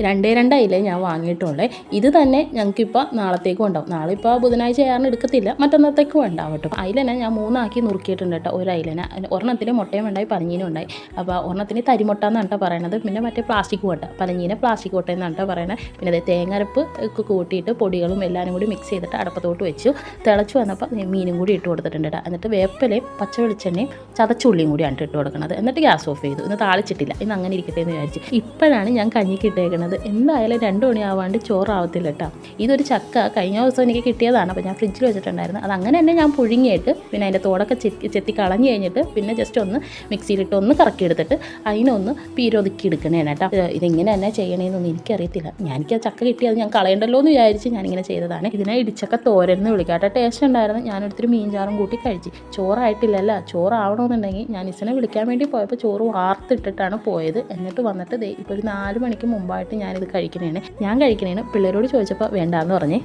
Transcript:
രണ്ടേ രണ്ടായില്ലേ ഞാൻ വാങ്ങിയിട്ടുള്ളേ. ഇത് തന്നെ ഞങ്ങൾക്കിപ്പോൾ നാളത്തേക്കും ഉണ്ടാവും. നാളെ ഇപ്പോൾ ബുധനാഴ്ച ആയാലും എടുക്കത്തില്ല, മറ്റന്നത്തേക്കും ഉണ്ടാവും കേട്ടോ. അയിലനെ ഞാൻ 3 നുറുക്കിയിട്ടുണ്ട് കേട്ടോ. ഒരു അയിലന ഒരെണ്ണത്തിന് മുട്ടയും ഉണ്ടായി, പലഞ്ഞീനും ഉണ്ടായി. അപ്പോൾ ഒരെണ്ണത്തിന് തരിമുട്ട എന്നാണ് കേട്ടോ പറയണത്. പിന്നെ മറ്റേ പ്ലാസ്റ്റിക് കൊട്ട, പലഞ്ഞീനെ പ്ലാസ്റ്റിക് കൊട്ട എന്നാണ് കേട്ടോ പറയണത്. പിന്നെ അതേ തേങ്ങരപ്പ് കൂട്ടിയിട്ട് പൊടികളും എല്ലാവരും കൂടി മിക്സ് ചെയ്തിട്ട് അടപ്പത്തോട്ട് വെച്ചു. തിളച്ച് വന്നപ്പോൾ മീനും കൂടി ഇട്ട് കൊടുത്തിട്ടുണ്ട് കേട്ടോ. എന്നിട്ട് വേപ്പിലയും പച്ച വെളിച്ചെണ്ണയും ചതച്ചുള്ളിയും കൂടിയാണ് ഇട്ട് കൊടുക്കുന്നത്. എന്നിട്ട് ഗ്യാസ് ഓഫ് ചെയ്തു. ഇന്ന് താളിച്ചിട്ടില്ല, ഇന്ന് അങ്ങനെ ഇരിക്കട്ടെ എന്ന് വിചാരിച്ചു. ഇപ്പോഴാണ് ഞാൻ കഞ്ഞിക്ക് ഇട്ടേക്കുന്നത്. എന്തായാലും 2 മണിയാവാണ്ട് ചോറാവത്തില്ല കേട്ടോ. ഇതൊരു ചക്ക കഴിഞ്ഞ ദിവസം എനിക്ക് കിട്ടിയതാണ്. അപ്പോൾ ഞാൻ ഫ്രിഡ്ജിൽ വെച്ചിട്ടുണ്ടായിരുന്നു. അത് അങ്ങനെ തന്നെ ഞാൻ പുഴുങ്ങിയിട്ട് പിന്നെ അതിൻ്റെ തോടൊക്കെ ചെത്തി കളഞ്ഞ് കഴിഞ്ഞിട്ട് പിന്നെ ജസ്റ്റ് ഒന്ന് മിക്സിയിലിട്ട് ഒന്ന് കറക്കിയെടുത്തിട്ട് അതിനൊന്ന് പീരൊതുക്കി എടുക്കണേണ് കേട്ടോ. ഇതിങ്ങനെ തന്നെ ചെയ്യണേന്നൊന്നും എനിക്കറിയത്തില്ല. എനിക്ക് ആ ചക്ക കിട്ടിയത് ഞാൻ കളയണ്ടല്ലോ എന്ന് വിചാരിച്ച് ഞാനിങ്ങനെ ചെയ്തതാണ്. ഇതിനെ ഇടിച്ചക്ക തോരൻ എന്ന് വിളിക്കാം കേട്ടോ. ടേസ്റ്റ് ഉണ്ടായിരുന്നു. ഞാനൊരുത്തിരി മീൻചാറും കൂട്ടി കഴിച്ച്. ചോറായിട്ടില്ലല്ലോ. ചോറാവണമെന്നുണ്ടെങ്കിൽ ഞാൻ ഇസിനെ വിളിക്കാൻ വേണ്ടി പോയപ്പോൾ ചോറ് വാർത്തിട്ടിട്ടാണ് പോയത്. എന്നിട്ട് വന്നിട്ട് ഇപ്പോൾ ഒരു 4 മണിക്ക് മുമ്പായിട്ട് ഞാനിത് കഴിക്കണേണ്. ഞാൻ കഴിക്കണേന് പിള്ളേരോട് ചോദിച്ചപ്പോൾ വേണ്ടാന്ന് പറഞ്ഞേ.